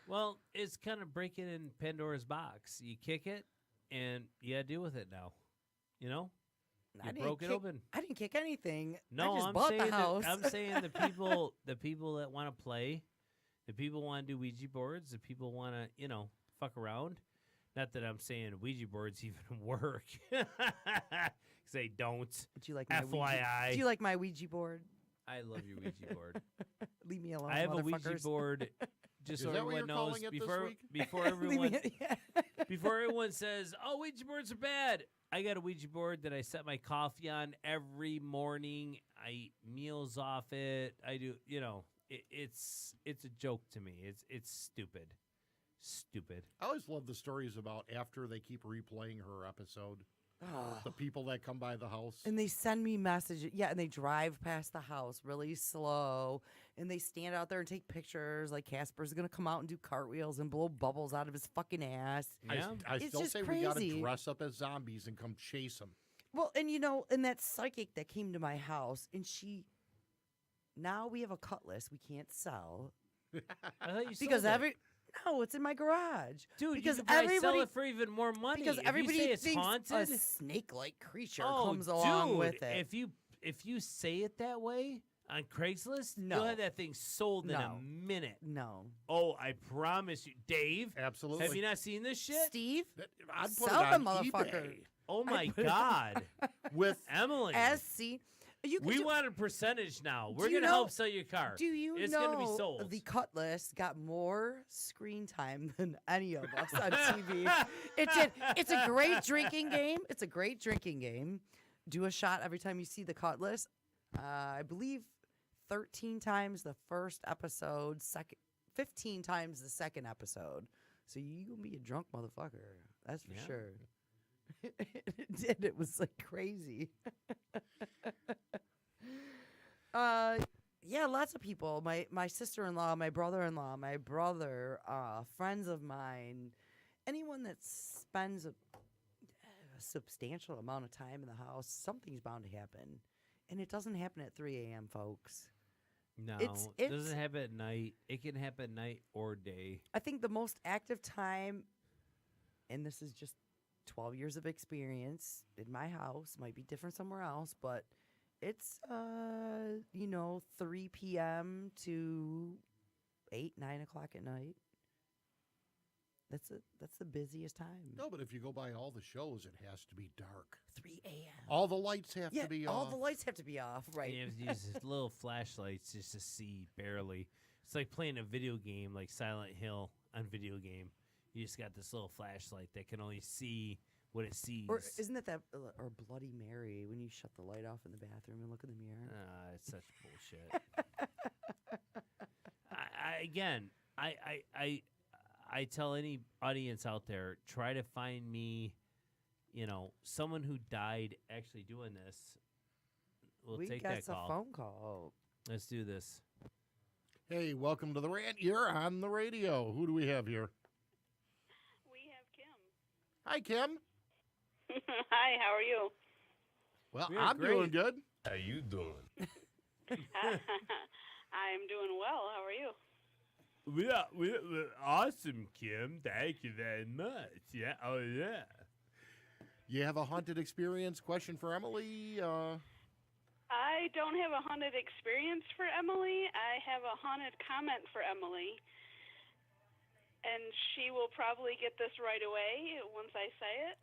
Well, it's kind of breaking in Pandora's box. You kick it, and you got to deal with it now. You know? I You didn't broke it kick- open. I didn't kick anything. No, I just I'm bought saying the house. I'm saying the people that want to play, the people want to do Ouija boards, the people want to, fuck around. Not that I'm saying Ouija boards even work. 'Cause they don't. Do you like my Ouija? FYI. Do you like my Ouija board? I love your Ouija board. Leave me alone, I have a Ouija motherfuckers. board just Is so that what everyone you're knows calling it this before week? before Leave everyone me- yeah. before everyone says, "Oh, Ouija boards are bad." I got a Ouija board that I set my coffee on every morning. I eat meals off it. I do, it's a joke to me. It's stupid. Stupid. I always love the stories about after they keep replaying her episode. The people that come by the house. And they send me messages. Yeah, and they drive past the house really slow. And they stand out there and take pictures. Like Casper's going to come out and do cartwheels and blow bubbles out of his fucking ass. Yeah. I It's still just say we got to crazy. dress up as zombies and come chase them. Well, and and that psychic that came to my house, and now we have a cutlass we can't sell. I thought you Because sold it. No, it's in my garage. Dude, because you could probably sell everybody- it for even more money. Because If everybody you say it's thinks haunted, a snake-like creature oh, comes along dude, with it. If you say it that way on Craigslist, No. you'll have that thing sold in a No. minute. No. Oh, I promise you, Dave. Absolutely. Have you not seen this shit? Steve, I'd put Sell it on the motherfucker. eBay Oh my God, with Emily. you can We do- want a percentage now. Do We're you gonna know- help sell your car. Do you it's know gonna be sold. the Cutlass got more screen time than any of us on TV? It did. It's a great drinking game. It's a great drinking game. Do a shot every time you see the Cutlass. I believe 13 times the first episode, 15 times the second episode. So you gonna be a drunk motherfucker. That's for Yeah. sure. It did. It was like crazy. Yeah, lots of people. My sister-in-law, my brother-in-law, my brother, friends of mine, anyone that spends a substantial amount of time in the house, something's bound to happen. And it doesn't happen at 3 a.m., folks. no, it's- it doesn't happen at night. It can happen at night or day. I think the most active time, and this is just 12 years of experience in my house, might be different somewhere else, but it's 3 p.m. to 8, 9 o'clock at night. That's the busiest time. No, but if you go by all the shows, it has to be dark. 3 a.m. All the lights have Yeah, to be all off. the lights have to be off, right? You have to use these little flashlights just to see barely. It's like playing a video game like Silent Hill on video game. You just got this little flashlight that can only see what it sees. Or isn't that or Bloody Mary when you shut the light off in the bathroom and look in the mirror? It's such bullshit. I tell any audience out there, try to find me, someone who died actually doing this. We'll we take got that a call. phone call. Let's do this. Hey, welcome to the Rant. You're on the radio. Who do we have here? We have Kim. Hi, Kim. Hi, how are you? Well, We're I'm great. doing good. How you doing? I'm doing well. How are you? We're awesome, Kim. Thank you very much. Yeah. Oh, yeah. You have a haunted experience question for Emily? I don't have a haunted experience for Emily. I have a haunted comment for Emily. And she will probably get this right away once I say it.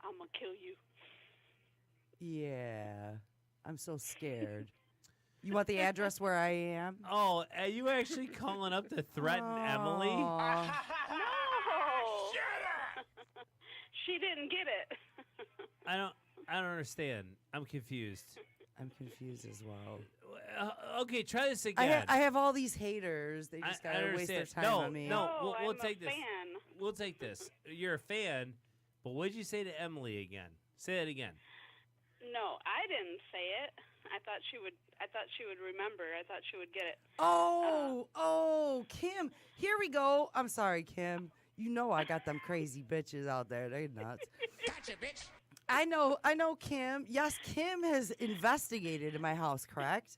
I'm going to kill you. Yeah, I'm so scared. You want the address where I am? Oh, are you actually calling up to threaten Emily? Aw. No! She didn't get it. I don't understand. I'm confused. I'm confused as well. Okay, try this again. I have all these haters. They just I gotta waste their understand. time No, on me. no. we'll I'm take a this. fan. We'll take this. You're a fan, but what did you say to Emily again? Say that again. No, I didn't say it. I thought she would remember. I thought she would get it. Oh, Kim. Here we go. I'm sorry, Kim. You know I got them crazy bitches out there. They nuts. Gotcha, bitch. I know, Kim. Yes, Kim has investigated in my house, correct?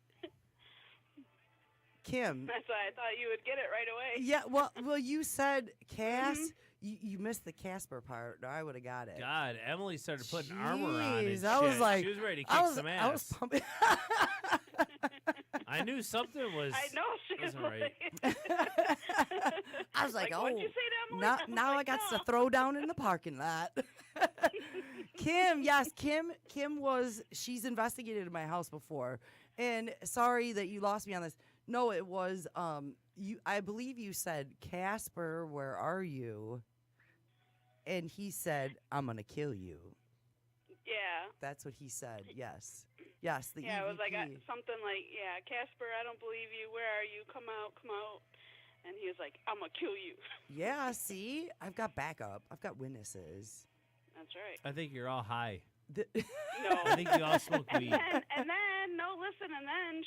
Kim. That's why I thought you would get it right away. Yeah, well, you said Cass. You missed the Casper part. Or I would have got it. God, Emily started putting armor on. Jeez, And I was shit. like, she was ready to I kick was, some I ass. was pumping. I knew something was. I know she was wasn't right. I was like, what'd oh, you say to Emily? now I got to throw down in the parking lot. Kim, yes, Kim she's investigated in my house before. And sorry that you lost me on this. No, it was I believe you said, Casper, where are you? And he said, I'm gonna kill you. Yeah. That's what he said. Yes. Yes, the Yeah, it was like EVP. something like, yeah, Casper, I don't believe you. Where are you? Come out, come out. And he was like, I'm going to kill you. Yeah, see? I've got backup. I've got witnesses. That's right. I think you're all high. No. I think you all smoke weed. And then, no, listen, and then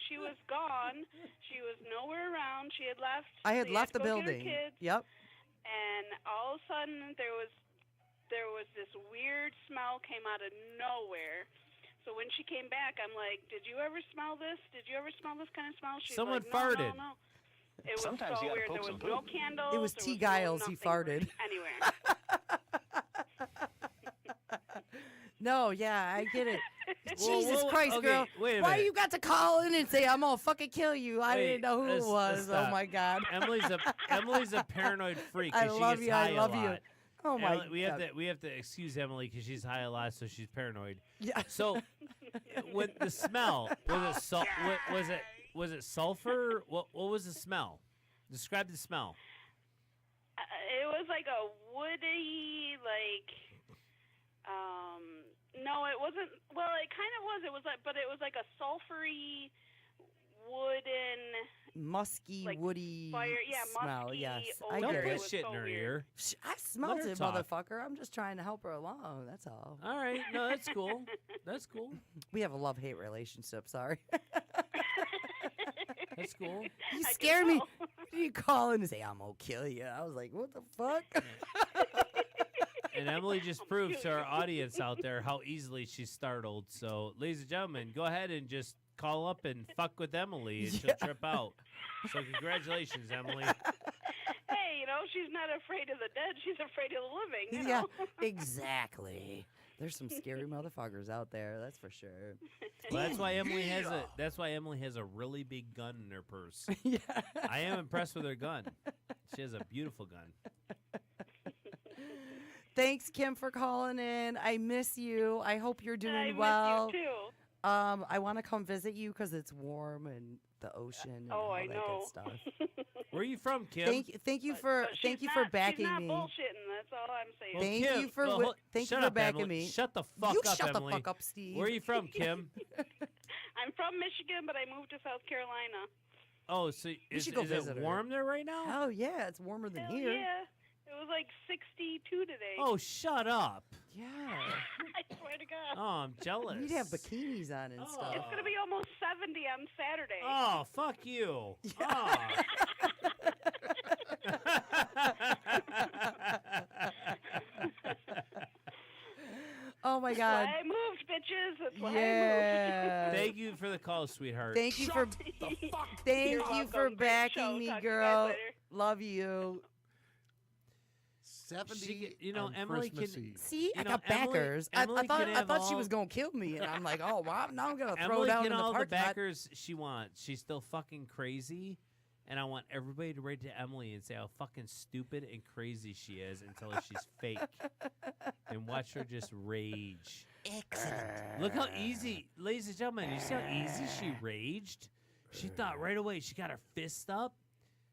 she was gone. She was nowhere around. She had left. I had She left to the go get her building. kids, Yep. and all of a sudden there was this weird smell came out of nowhere. So when she came back, I'm like, "Did you ever smell this? Did you ever smell this kind of smell?" She's Someone like, farted. No. It was Sometimes so you gotta weird. poke There some was no poop. candles. It was there T. no Giles. He nothing farted. Anywhere. No, yeah, I get it. Well, Jesus well, Christ, okay, girl. wait a Why minute. you got to call in and say, I'm going to fucking kill you? I Wait, didn't know who it let's was. Oh, stop. my God. Emily a paranoid freak. I 'cause she love gets you. high I a love you. lot. Oh, my Emily, God. we have to excuse Emily because she's high a lot, so she's paranoid. Yeah. So, with the smell, was it sulfur? What was the smell? Describe the smell. It was like a woody, no, it wasn't. Well, it kind of was. It was like, but it was like a sulfury, wooden, Musky, like woody fire. Yeah, smell. musky Yes, I odor. Don't get put it. was shit so in her weird. ear. I smelled her it, talk. motherfucker. I'm just trying to help her along. That's all. All right, no, that's cool. That's cool. We have a love-hate relationship. Sorry. That's cool. You I can scare me. tell. You call in and say, I'm going to kill you. I was like, what the fuck? And Emily just proved to our audience out there how easily she's startled. So, ladies and gentlemen, go ahead and just call up and fuck with Emily, and she'll trip out. So, congratulations, Emily. Hey, she's not afraid of the dead. She's afraid of the living. You Yeah, know? exactly. There's some scary motherfuckers out there, that's for sure. Well, that's why Emily has a really big gun in her purse. Yeah. I am impressed with her gun. She has a beautiful gun. Thanks, Kim, for calling in. I miss you. I hope you're doing I well. miss you too. I want to come visit you because it's warm and the ocean and all I that know. good stuff. Where are you from, Kim? Thank you for But she's backing she's me. not bullshitting. That's all I'm saying. Well, Thank Kim, you for well, thank you shut for up, backing Emily. me. Shut the fuck You up, shut Emily. the fuck up, Steve. Where are you from, Kim? I'm from Michigan, but I moved to South Carolina. Oh, so is should go it visit her. warm there right now? Hell yeah, it's warmer than Hell here. yeah. It was like 62 today. Oh, shut up. Yeah. I swear to God. Oh, I'm jealous. We'd have bikinis on and Oh. stuff. It's going to be almost 70 on Saturday. Oh, fuck you. Oh my That's God. why I moved, bitches. That's why I Yeah. Thank you for the call, sweetheart. Thank you for moved. thank You're you for welcome. Great backing show. me, Talk to you guys girl. later. Love you. 70 You know, on Emily Christmas can- Eve. See, I know, got Emily- backers. Emily I thought can I have thought she all- was gonna kill me, and I'm like, oh wow, now I'm gonna throw Emily down get in the all the parking lot. backers she wants. She's still fucking crazy. And I want everybody to write to Emily and say how fucking stupid and crazy she is until she's fake. And watch her just rage. Excellent. Look how easy, ladies and gentlemen, you see how easy she raged? She thought right away she got her fist up.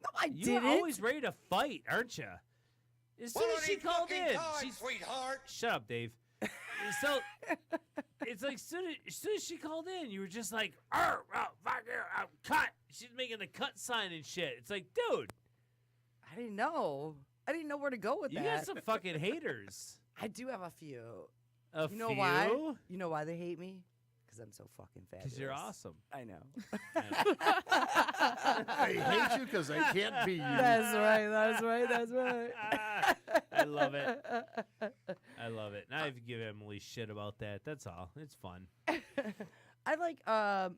No, I You're didn't. always ready to fight, aren't you? As soon as she called in, she's sweetheart. shut up, Dave. So it's like as soon as she called in, you were just like, fuck you, cut. She's making the cut sign and shit. It's like, dude, I didn't know. I didn't know where to go with you that. got some fucking haters. I do have a few. A You know few? why? You know why they hate me? Because I'm so fucking fabulous. Because you're awesome. I know. I hate you because I can't be you. That's right. That's right. That's right. I love it. I love it. Now I have to give Emily shit about that. That's all. It's fun. I like a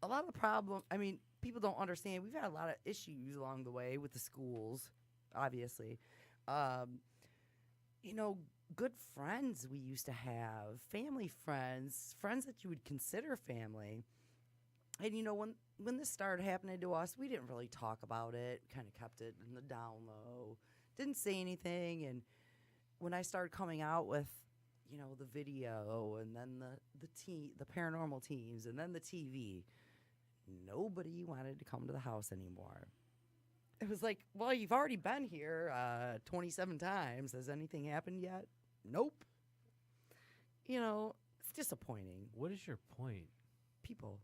lot of problem. I mean, people don't understand. We've had a lot of issues along the way with the schools, obviously. You know, good friends we used to have, family friends, friends that you would consider family. And you know, when this started happening to us, we didn't really talk about it. Kind of kept it in the down low. Didn't say anything. And when I started coming out with, you know, the video and then the paranormal teams and then the TV, nobody wanted to come to the house anymore. It was like, well, you've already been here 27 times. Has anything happened yet? Nope. You know, it's disappointing. What is your point? People,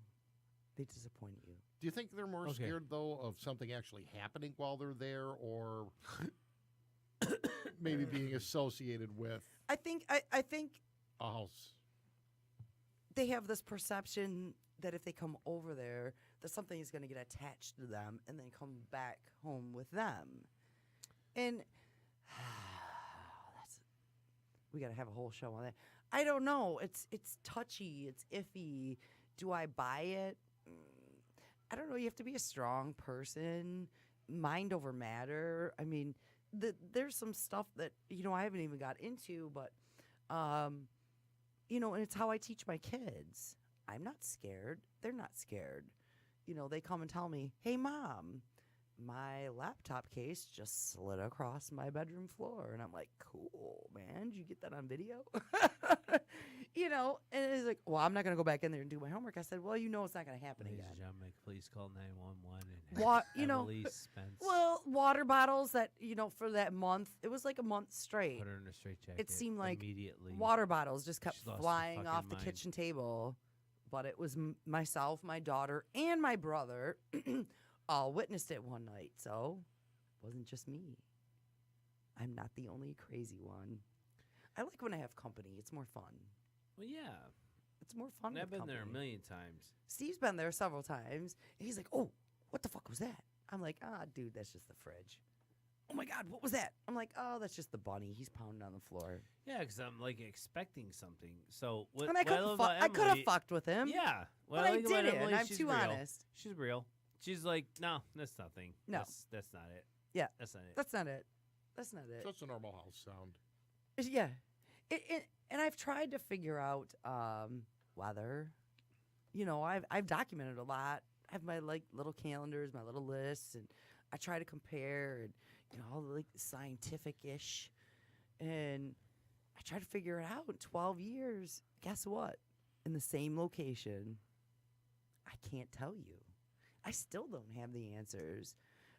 they disappoint you. Do you think they're more Okay. scared, though, of something actually happening while they're there or maybe being associated with I think a house? they have this perception that if they come over there, that something is going to get attached to them and then come back home with them. And we got to have a whole show on that. I don't know. It's touchy. It's iffy. Do I buy it? I don't know. You have to be a strong person. Mind over matter. I mean, there's some stuff that, you know, I haven't even got into, but, you know, and it's how I teach my kids. I'm not scared. They're not scared. You know, they come and tell me, hey, Mom, my laptop case just slid across my bedroom floor. And I'm like, cool, man. Did you get that on video? You know, and it's like, well, I'm not going to go back in there and do my homework. I said, well, you know it's not going to happen Ladies again. and gentlemen, please call 911 and You know, Emily Spence well, water bottles that, you know, for that month, it was like a month straight. put her in a straitjacket. seemed like immediately. Water bottles just kept She's lost her flying fucking off the mind. kitchen table. But it was myself, my daughter, and my brother all witnessed it one night. So it wasn't just me. I'm not the only crazy one. I like when I have company. It's more fun. Well, yeah. It's more fun. And I've with been there a company. million times. Steve's been there several times. And he's like, oh, what the fuck was that? I'm like, dude, that's just the fridge. Oh, my God, what was that? I'm like, oh, that's just the bunny. He's pounding on the floor. Yeah, because I'm like expecting something. So what? And I what love I about could have Emily- fucked with him. Yeah, what but I like about didn't. Emily, I'm she's too real. honest. She's real. She's like, no, that's nothing. No. that's not it. Yeah. That's not it. That's not it. That's not it. That's a normal house sound. Yeah. And I've tried to figure out weather. You know, I've documented a lot. I have my like little calendars, my little lists, and I try to compare and all like scientific-ish. And I try to figure it out in 12 years. Guess what? In the same location, I can't tell you. I still don't have the answers.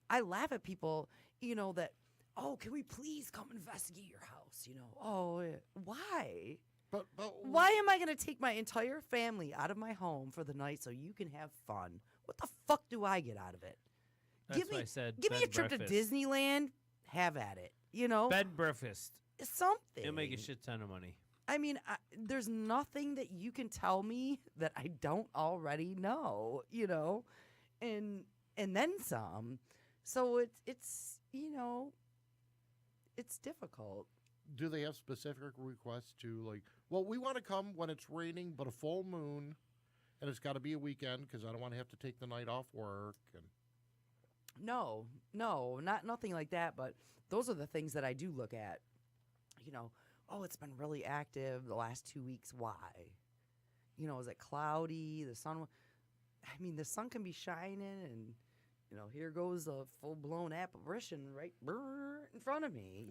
I laugh at people, that, oh, can we please come investigate your house? Oh, why? But Why am I going to take my entire family out of my home for the night so you can have fun? What the fuck do I get out of it? That's why I said give me bed a trip breakfast. to Disneyland. Have at it. Bed and breakfast. Something. You'll make a shit ton of money. I mean, there's nothing that you can tell me that I don't already know, and then some. So it's it's difficult. do they have specific requests to like? Well, we want to come when it's raining, but a full moon, and it's got to be a weekend because I don't want to have to take the night off work. And No, nothing like that. But those are the things that I do look at. Oh, it's been really active the last 2 weeks. Why? Is it cloudy? The sun. The sun can be shining, and here goes a full-blown apparition right in front of me.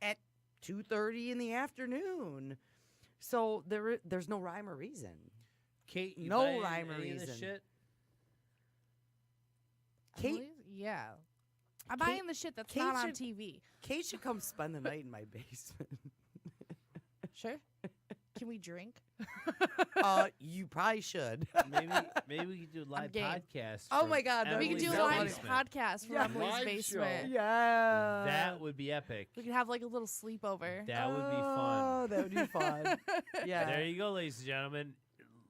At 2:30 in the afternoon. So there's no rhyme or reason. Kate, you No buying rhyme or any of this reason. shit? Kate, Emily's? Yeah. I'm Kate- buying the shit that's Kate not on should- TV. Kate should come spend the night in my basement. Sure. Can we drink? You probably should. Maybe we could do a live game. podcast. Oh from my God, We could Emily's do a Emily's live basement. podcast from Yeah. Emily's Live basement. show. Yeah. That would be epic. We could have like a little sleepover. That would be fun. Oh, that would be fun. Yeah. There you go, ladies and gentlemen.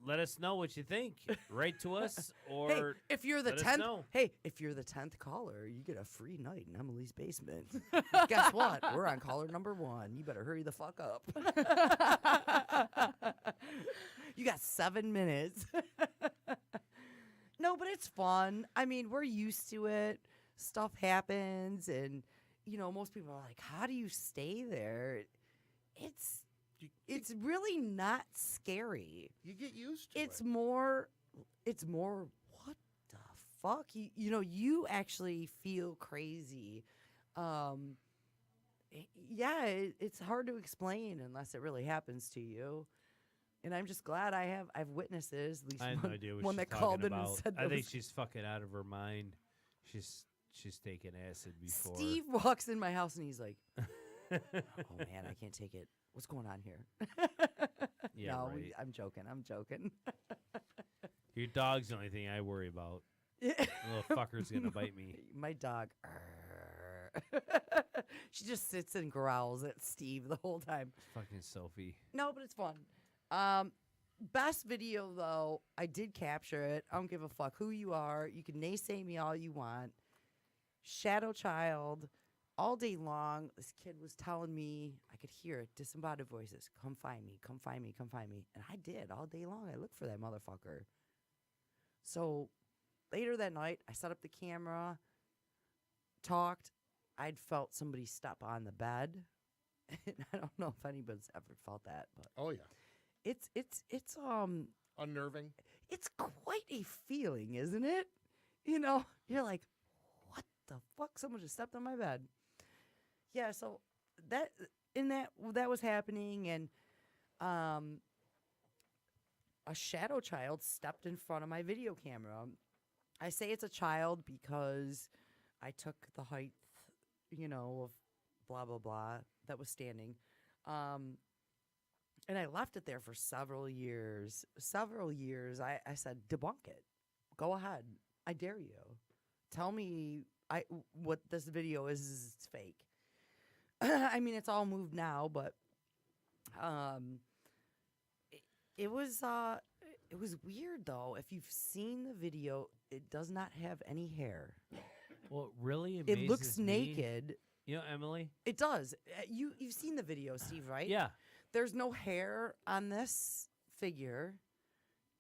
Let us know what you think. Write to us or Hey, if you're the let us 10th, know. if you're the 10th caller, you get a free night in Emily's basement. Guess what? We're on caller number 1. You better hurry the fuck up. You got 7 minutes. No, but it's fun. We're used to it. Stuff happens, and most people are like, "How do you stay there?" It's really not scary. you get used to It's it. more what the fuck? You actually feel crazy. It's hard to explain unless it really happens to you. And I'm just glad I've witnesses, at least I have one, no idea what one she's that called talking in and about. said I there think was- she's fucking out of her mind. She's taken acid before. Steve walks in my house and he's like, "Oh man, I can't take it. What's going on here?" Yeah, no, right. I'm joking. Your dog's the only thing I worry about. The little fucker's gonna bite me. My dog. She just sits and growls at Steve the whole time. Fucking Sophie. No, but it's fun. Best video though, I did capture it. I don't give a fuck who you are. You can naysay me all you want. Shadow child, all day long. This kid was telling me, I could hear it, disembodied voices. Come find me, come find me, come find me. And I did all day long. I looked for that motherfucker. So later that night, I set up the camera, talked. I'd felt somebody step on the bed. I don't know if anybody's ever felt that, but Oh yeah, it's unnerving. it's quite a feeling, isn't it? You're like, what the fuck? Someone just stepped on my bed. Yeah, so that was happening, and a shadow child stepped in front of my video camera. I say it's a child because I took the height, of blah blah blah that was standing. And I left it there for several years. I said, debunk it. Go ahead. I dare you. Tell me what this video is it's fake. It's all moved now, but it was weird though. If you've seen the video, it does not have any hair. Well, really It amazes looks me- naked. You know, Emily? It does. You've seen the video, Steve, right? Yeah. There's no hair on this figure.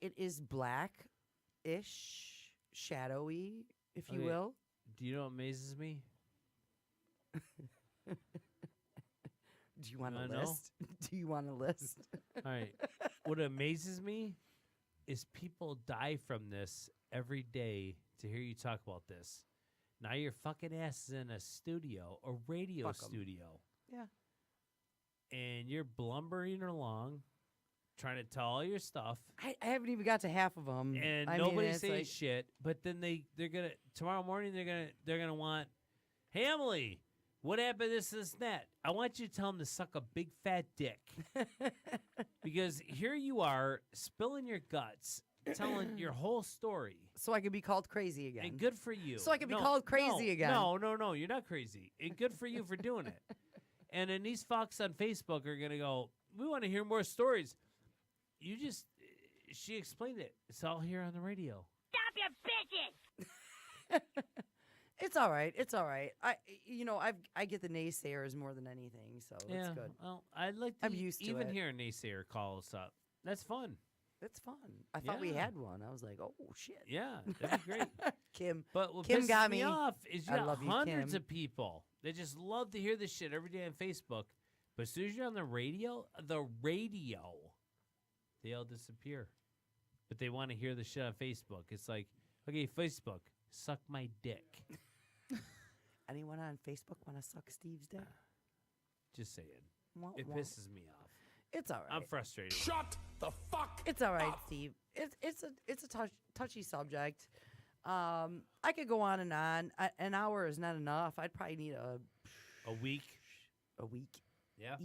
It is black-ish, shadowy, if you Okay. will. Do you know what amazes me? Do you want a wanna know? list? Do you want a list? All right. What amazes me is people die from this every day to hear you talk about this. Now your fucking ass is in a studio, a radio Fuck 'em. studio. Yeah. And you're blumbering along, trying to tell all your stuff, I haven't even got to half of them. and I mean, nobody it's says like, shit. But then they're gonna tomorrow morning they're gonna want, hey Emily, what happened? This and that. I want you to tell them to suck a big fat dick because here you are spilling your guts, telling your whole story. so I could be called crazy again. And good for you. So I can be called crazy again. No, you're not crazy. And good for you for doing it. And then these fucks on Facebook are going to go, we want to hear more stories. She explained it. It's all here on the radio. Stop your bitches! It's all right. It's all right. I get the naysayers more than anything, so it's good. Well, I'd like to I'm used to even it. hear a naysayer call us up. That's fun. It's fun. I thought we Yeah. had one. I was like, oh shit. Yeah, that'd be great. Kim. But what Kim pisses got me me. off is you I got love you, hundreds Kim. of people that just love to hear this shit every day on Facebook. But as soon as you're on the radio, they all disappear. But they want to hear the shit on Facebook. It's like, okay, Facebook, suck my dick. Anyone on Facebook want to suck Steve's dick? Just saying. Wah, It wah. pisses me off. It's all right. I'm frustrated. Shut the fuck. It's all right, Steve. It's a touchy subject. I could go on and on. An hour is not enough. I'd probably need A week. a week. Yeah.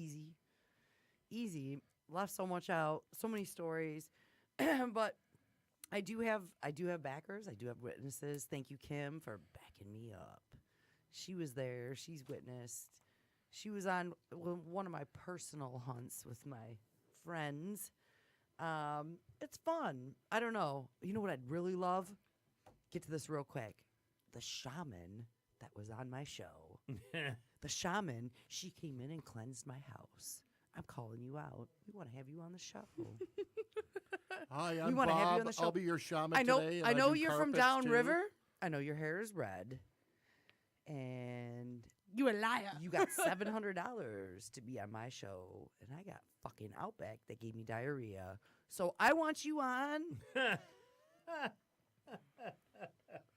Easy. Left so much out. So many stories. But I do have backers. I do have witnesses. Thank you, Kim, for backing me up. She was there. She's witnessed. She was on one of my personal hunts with my friends. It's fun. I don't know. You know what I'd really love? Get to this real quick. The shaman that was on my show. The shaman, she came in and cleansed my house. I'm calling you out. We want to have you on the show. Hi, We I'm wanna have you Bob. on the show. I'll be your shaman I know. today. and I know do you're from carpets, downriver. too. I know your hair is red, and You a liar. you got $700 to be on my show, and I got fucking Outback that gave me diarrhea. So I want you on.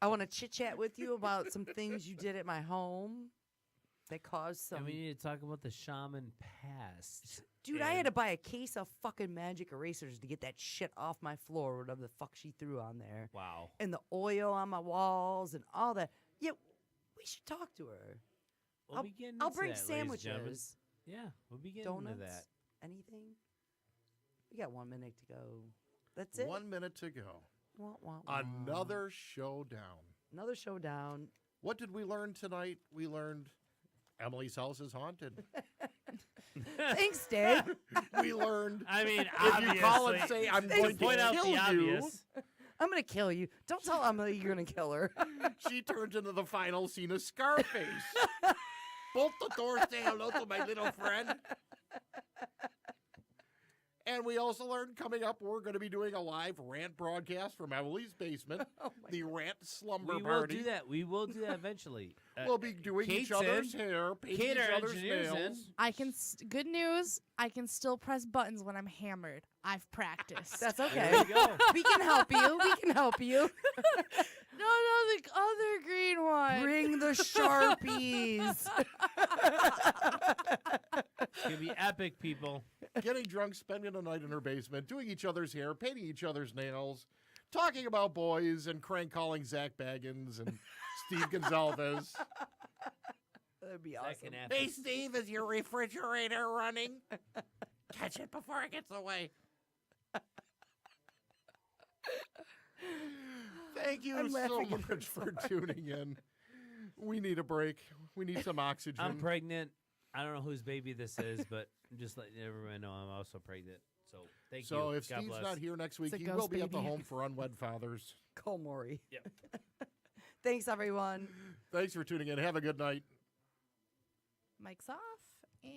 I want to chit chat with you about some things you did at my home that caused some. And we need to talk about the shaman past. Dude, I had to buy a case of fucking magic erasers to get that shit off my floor, whatever the fuck she threw on there. Wow. And the oil on my walls and all that. Yeah, we should talk to her. We'll be getting I'll into bring that, ladies and gentlemen. sandwiches. Yeah, we'll be getting Donuts. into that. Anything? We got 1 minute to go. That's it. 1 minute to go. Wah, wah, wah. Another showdown. Another showdown. What did we learn tonight? We learned Emily's house is haunted. Thanks, Dave. We learned I mean, if you call and obviously, say I'm to going to point out kill the you, obvious. I'm going to kill you. Don't tell Emily you're going to kill her. she turns into the final scene of Scarface. Bolt the door, say hello to my little friend. And we also learned coming up, we're going to be doing a live rant broadcast from Emily's basement, the rant slumber We will party. do that. We will do that eventually. We'll be doing each Kate's other's in. hair, painting Kate, each our other's engineer's in. nails. I can. Good news. I can still press buttons when I'm hammered. I've practiced. That's There okay. you go. We can help you. We can help you. no, the other green one. Bring the Sharpies. It's going to be epic, people. Getting drunk, spending a night in her basement, doing each other's hair, painting each other's nails, talking about boys, and crank calling Zach Baggins and Steve Gonzalez. That'd be That awesome. can happen. Hey, Steve, is your refrigerator running? Catch it before it gets away. Thank you I'm so laughing at much for tuning in. We need a break. We need some oxygen. I'm pregnant. I don't know whose baby this is, but I'm just letting everyone know I'm also pregnant. So thank you. So if God Steve's bless. not here next week, It's a he will ghost be at the baby. home for unwed fathers. Call Maury. Yep. Thanks, everyone. Thanks for tuning in. Have a good night. Mic's off and.